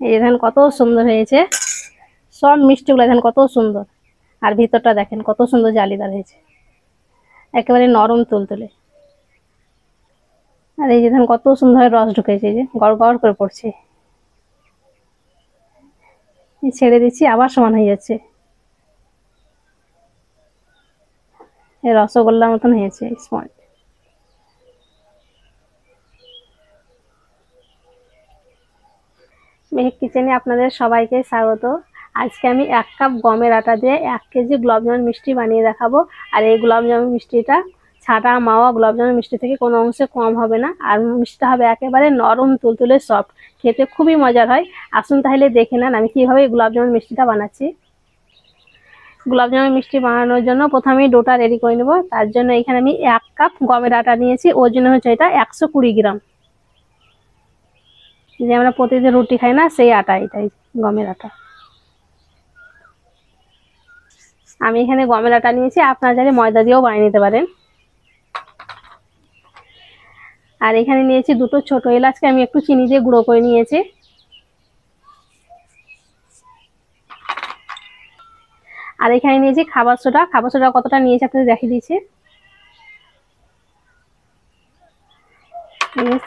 এই দেখেন কত সুন্দর হয়েছে, সব মিষ্টিগুলো দেখেন কত সুন্দর। আর ভিতরটা দেখেন কত সুন্দর জালিদার হয়েছে, একেবারে নরম তুলতুলে। আর এই যে দেখেন কত সুন্দর রস ঢুকেছে, যে গড় গড় করে পড়ছে। ছেড়ে দিচ্ছি, আবার সমান হয়ে যাচ্ছে, এই রসগোল্লার মতন হয়েছে স্পঞ্জ। মেহেক কিচেনে আপনাদের সবাইকে স্বাগত। আজকে আমি 1 কাপ গমের আটা দিয়ে 1 কেজি গোলাপজামুন মিষ্টি বানিয়ে দেখাবো। আর এই গোলাপজামুন মিষ্টিটা ছাটা মাওয়া গোলাপজামুন মিষ্টি থেকে কোনো অংশে কম হবে না, আর মিষ্টিটা হবে একেবারে নরম তুলতুলে সফট, খেতে খুবই মজার হয়। আসুন তাহলে দেখে নেন আমি কিভাবে গোলাপজামুন মিষ্টিটা বানাচ্ছি। গোলাপজামুন মিষ্টি বানানোর জন্য প্রথমেই ডোটা রেডি করে নেব। তার জন্য এখানে আমি 1 কাপ গমের আটা নিয়েছি, ওজন হচ্ছে এটা 120 গ্রাম। যে আমরা প্রতিদিন রুটি খাই না, সেই আটা, এটাই গমের আটা। আমি এখানে গমের আটা নিয়েছি, আপনারা চাইলে ময়দা দিয়েও বানিয়ে নিতে পারেন। আর এখানে নিয়েছি 2টো ছোট এলাচকে আমি একটু চিনি দিয়ে গুঁড়ো করে নিয়েছি। আর এখানে নিয়েছি খাবার সোডা। খাবার সোডা কতটা নিয়েছি আপনাদের দেখিয়ে দিচ্ছি।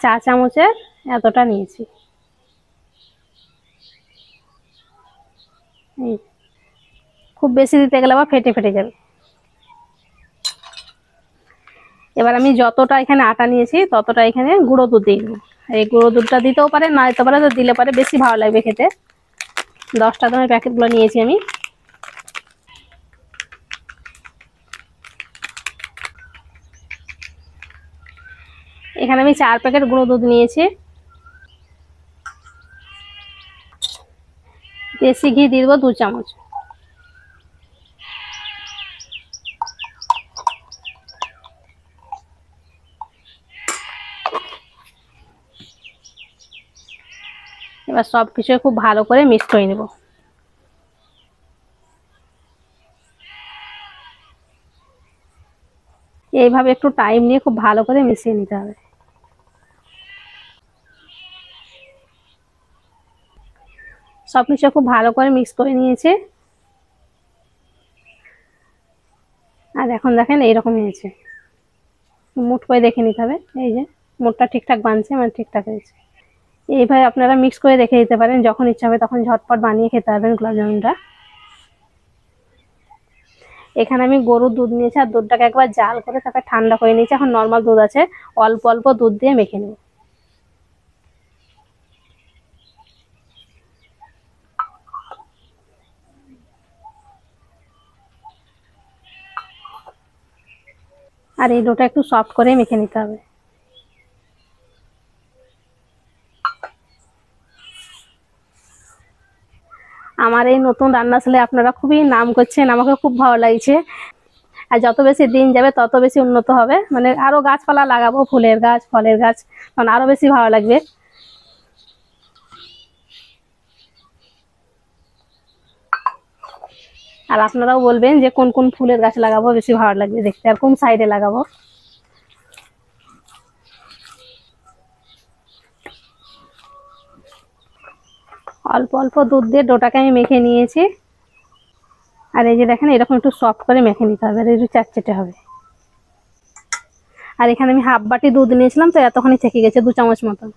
4 চামচের এতটা নিয়েছি। খুব বেশি দিতে গেলে আবার ফেটে ফেটে যাবে। এবার আমি যতটা এখানে আটা নিয়েছি ততটা এখানে গুঁড়ো দুধ দিয়ে দেবো। এই গুঁড়ো দুধটা দিতেও পারে, না দিতে পারে, তো দিলে পারে বেশি ভালো লাগবে খেতে। 10টা দামের প্যাকেটগুলো নিয়েছি আমি। এখানে আমি 4 প্যাকেট গুঁড়ো দুধ নিয়েছি। দেশি ঘি দিয়ে দেবো 2 চামচ। এবার সবকিছু খুব ভালো করে মিক্স করে নেব। এইভাবে একটু টাইম নিয়ে খুব ভালো করে মিশিয়ে নিতে হবে। সবকিছু খুব ভালো করে মিক্স করে নিয়েছি। আর এখন দেখেন এইরকম হয়েছে, মুঠ করে দেখে নিতে হবে। এই যে মুঠটা ঠিকঠাক বানছে, মানে ঠিকঠাক হয়েছে। এইভাবে আপনারা মিক্স করে রেখে দিতে পারেন, যখন ইচ্ছা হবে তখন ঝটপট বানিয়ে খেতে পারবেন গোলাপ জামুনটা। এখানে আমি গরুর দুধ নিয়েছি, আর দুধটাকে একবার জাল করে তারপর ঠান্ডা করে নিয়েছি। এখন নর্মাল দুধ আছে, অল্প অল্প দুধ দিয়ে মেখে নেব। আর এই ডোটা একটু সফট করে মেখে নিতে হবে। আমার এই নতুন রান্না চলে আপনারা খুবই নাম করছেন, আমাকে খুব ভালো লাগছে। আর যত বেশি দিন যাবে তত বেশি উন্নত হবে, মানে আরো গাছপালা লাগাবো, ফুলের গাছ, ফলের গাছ, মানে আরো বেশি ভালো লাগবে। আর আপনারাও বলবেন যে কোন কোন ফুলের গাছ লাগাবো বেশি ভালো লাগবে দেখতে, আর কোন সাইডে লাগাবো। অল্প অল্প দুধ দিয়ে ডোটাকে আমি মেখে নিয়েছি। আর এই যে দেখেন এরকম একটু সফট করে মেখে নিতে হবে, আর একটু চ্যাটচেটে হবে। আর এখানে আমি হাফ বাটি দুধ নিয়েছিলাম, তো এতখানি থেকে গেছে, 2 চামচ মতন।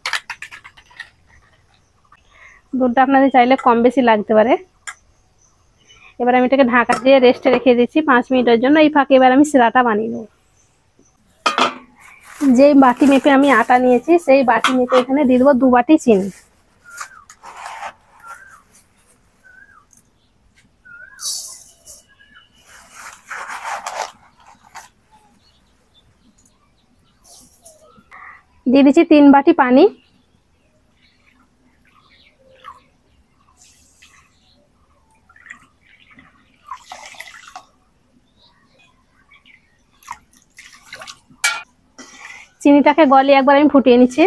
দুধটা আপনাদের চাইলে কম বেশি লাগতে পারে। এবার আমি এটাকে ঢাকা দিয়ে রেস্টে রেখে দিচ্ছি 5 মিনিটের জন্য। এই ফাঁকে এবার আমি সিরাটা বানিয়ে নেব। যেই বাটি মেপে আমি আটা নিয়েছি সেই বাটি মেপে এখানে দিয়ে দেবো 2 বাটি চিনি। দিয়ে দিচ্ছি 3 বাটি পানি। চিনিটাকে গলিয়ে একবার আমি ফুটিয়ে নিচ্ছি।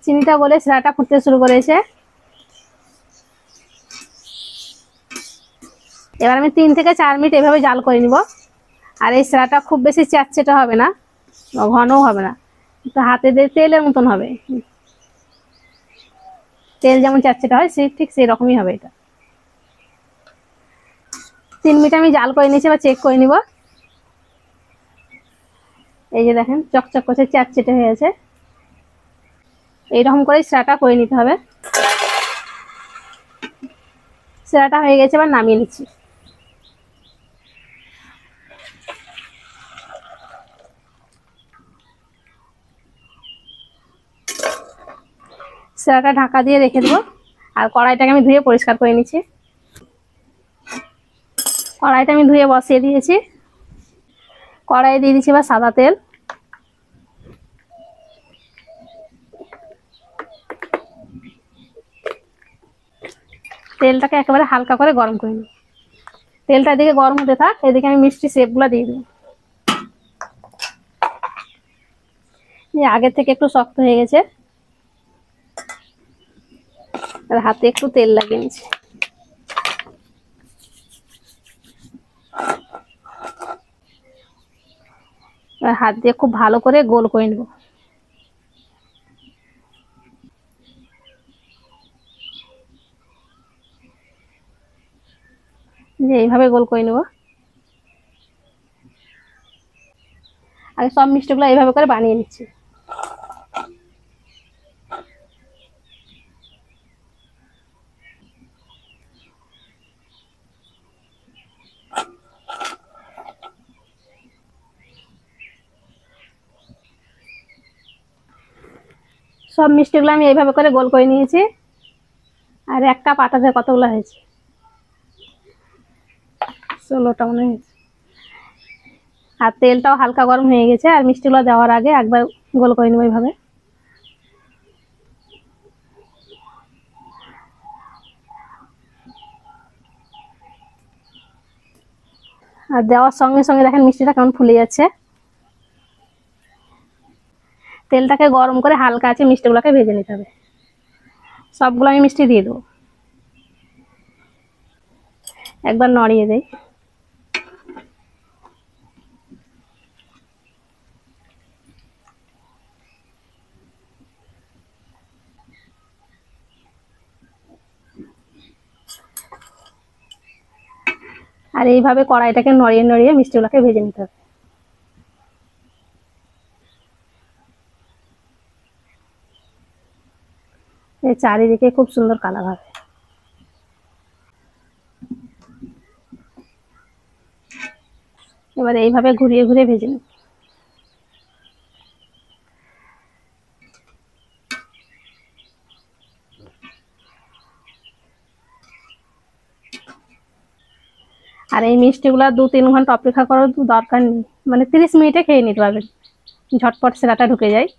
চিনিটা গলে সিরাটা ফুটতে শুরু করেছে। এবার আমি 3 থেকে 4 মিনিট এভাবে জাল করে নিব। আর এই সিরাটা খুব বেশি চ্যাটচেটে হবে না, ঘনও হবে না, তো হাতে দিয়ে তেলের মতন হবে, তেল যেমন চ্যাটচ্যাটে হয় ঠিক সেই রকমই হবে এটা। 3 মিনিট আমি জাল করে নিয়েছি, এবার চেক করে নিব। এই যে দেখেন চকচক করছে, চ্যাটচ্যাটে হয়েছে। এইরকম করে সেরাটা করে নিতে হবে। সেরাটা হয়ে গেছে, এবার নামিয়ে নিচ্ছি। সেরাটা ঢাকা দিয়ে রেখে দেবো। আর কড়াইটাকে আমি ধুয়ে পরিষ্কার করে নিচ্ছি। কড়াইটা আমি ধুয়ে বসিয়ে দিয়েছি। কড়াইয়ে দিয়ে দিচ্ছি এবার সাদা তেল। তেলটাকে একেবারে হালকা করে গরম করে নিই। তেলটা এদিকে গরম হতে থাক, এদিকে আমি মিষ্টি শেপগুলো দিয়ে দিই। আগের থেকে একটু শক্ত হয়ে গেছে, আর হাতে একটু তেল লাগিয়ে নিচ্ছি। এবার হাত দিয়ে খুব ভালো করে গোল করে নেব। যে এইভাবে গোল করে নেব। আগে সব মিষ্টিগুলো এইভাবে করে বানিয়ে নিচ্ছি। সব মিষ্টিগুলো আমি এইভাবে করে গোল করে নিয়েছি। আর 1 কাপ আটাতে কতগুলো হয়েছে, 16টা মনে হয়েছে। আর তেলটাও হালকা গরম হয়ে গেছে, আর মিষ্টিগুলো দেওয়ার আগে একবার গোল করে নেব এইভাবে। আর দেওয়ার সঙ্গে সঙ্গে দেখেন মিষ্টিটা কেমন ফুলে যাচ্ছে। তেলটাকে গরম করে হালকা আছে মিষ্টিগুলোকে ভেজে নিতে হবে। সবগুলো আমি মিষ্টি দিয়ে দেবো। একবার নড়িয়ে দেই। আর এইভাবে কড়াইটাকে নড়িয়ে নড়িয়ে মিষ্টিগুলোকে ভেজে নিতে হবে। এই চারিদিকে খুব সুন্দর কালার হবে। এবার এইভাবে ঘুরিয়ে ঘুরিয়ে ভেজে নেব। আর এই মিষ্টিগুলো 2-3 ঘন্টা অপেক্ষা করার দরকার নেই, মানে 30 মিনিটে খেয়ে নিতে পারবেন, ঝটপট সেরাটা ঢুকে যায়।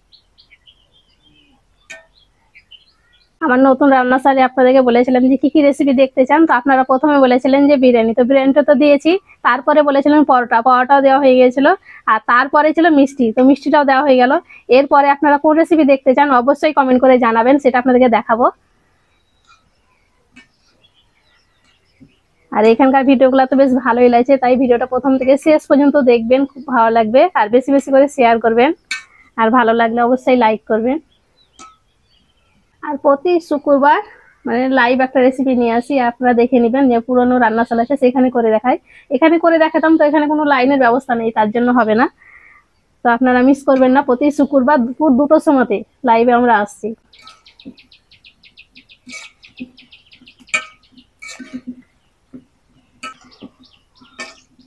আমার নতুন রান্না সারি আপনাদেরকে বলেছিলাম যে কি কি রেসিপি দেখতে চান, তো আপনারা প্রথমে বলেছিলেন যে বিরিয়ানি, তো বিরিয়ানিটা তো দিয়েছি। তারপরে বলেছিলেন পরোটাও দেওয়া হয়ে গিয়েছিল। আর তারপরে ছিল মিষ্টি, তো মিষ্টিটাও দেওয়া হয়ে গেল। এরপরে আপনারা কোন রেসিপি দেখতে চান অবশ্যই কমেন্ট করে জানাবেন, সেটা আপনাদেরকে দেখাবো। আর এখানকার ভিডিওগুলো তো বেশ ভালোই লাগছে, তাই ভিডিওটা প্রথম থেকে শেষ পর্যন্ত দেখবেন, খুব ভালো লাগবে। আর বেশি বেশি করে শেয়ার করবেন, আর ভালো লাগলে অবশ্যই লাইক করবেন। আর প্রতি শুক্রবার মানে লাইভ একটা রেসিপি নিয়ে আসি, আপনারা দেখে নেবেন। যে পুরনো রান্নাশালা আছে সেখানে করে দেখাই, এখানে করে দেখাতাম, তো এখানে কোনো লাইনের ব্যবস্থা নেই, তার জন্য হবে না। তো আপনারা মিস করবেন না, প্রতি শুক্রবার দুপুর 2টোর সময়তে লাইভে আমরা আসছি।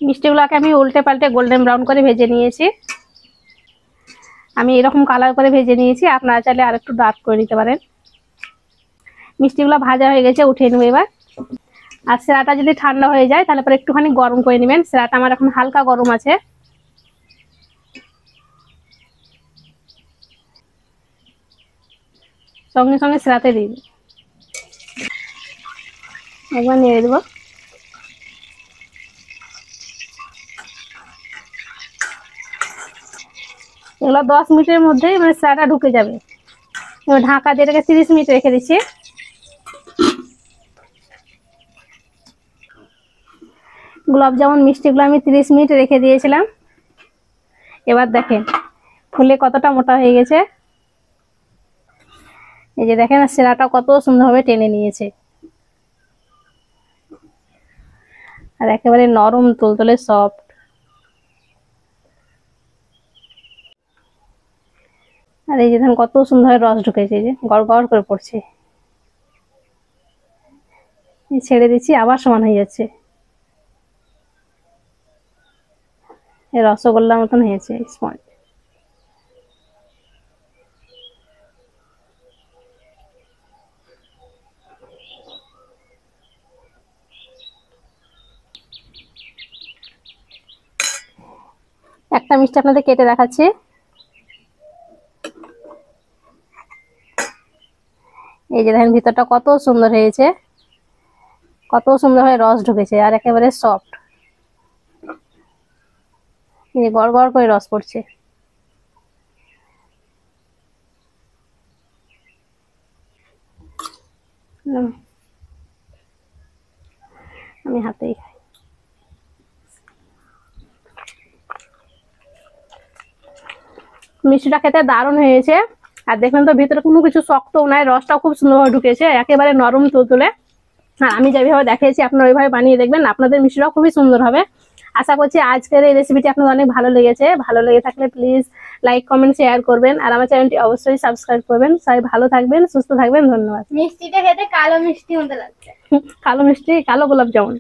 মিষ্টিগুলোকে আমি উল্টে পাল্টে গোল্ডেন ব্রাউন করে ভেজে নিয়েছি। আমি এরকম কালার করে ভেজে নিয়েছি, আপনারা চাইলে আর একটু ডার্ক করে নিতে পারেন। মিষ্টিগুলো ভাজা হয়ে গেছে, উঠিয়ে নেব এবার। আর সেরাটা যদি ঠান্ডা হয়ে যায় তাহলে পরে একটুখানি গরম করে নেবেন। সেরাটা আমার এখন হালকা গরম আছে। সঙ্গে সঙ্গে সেরাতে দিয়ে দিই, একবার নেড়ে দেবো। এগুলো 10 মিনিটের মধ্যেই মানে সেরাটা ঢুকে যাবে। এবার ঢাকা দিয়ে এটাকে 30 মিনিট রেখে দিচ্ছি। গোলাপ জামুন মিষ্টিগুলো আমি 30 মিনিট রেখে দিয়েছিলাম। এবার দেখেন ফুলে কতটা মোটা হয়ে গেছে। এই যে দেখেন শিরাটা কত সুন্দরভাবে টেনে নিয়েছে, আর একেবারে নরম তুলতুলে সফট। আর এই যে দেখেন কত সুন্দর রস ঢুকেছে, এই যে গড় গড় করে পড়ছে। ছেড়ে দিচ্ছি, আবার সমান হয়ে যাচ্ছে, এই রসগোল্লার মতন হয়েছে স্পঞ্জ। একটা মিষ্টি আপনাদের কেটে দেখাচ্ছি। এই যে দেখেন ভিতরটা কত সুন্দর হয়েছে, কত সুন্দর ভাবে রস ঢুকেছে, আর একেবারে সফট, এই যে গড় গড় করে রস পড়ছে। আমি হাতেই খাই। মিষ্টিটা খেতে দারুণ হয়েছে, আর দেখবেন তো ভিতরে কোনো কিছু শক্তও নাই, রসটাও খুব সুন্দরভাবে ঢুকেছে, একেবারে নরম তুলতুলে। আর আমি যেভাবে দেখিয়েছি আপনারা ওইভাবে বানিয়ে দেখবেন, আপনাদের মিষ্টিটাও খুবই সুন্দর হবে। আশা করছি আজকের এই রেসিপিটি আপনাদের অনেক ভালো লেগেছে। ভালো লেগে থাকলে প্লিজ লাইক কমেন্ট শেয়ার করবেন, আর আমার চ্যানেলটি অবশ্যই সাবস্ক্রাইব করবেন। সবাই ভালো থাকবেন, সুস্থ থাকবেন, ধন্যবাদ। মিষ্টিটা খেতে কালো মিষ্টি মতো লাগছে। কালো মিষ্টি, কালো গোলাপ জামুন।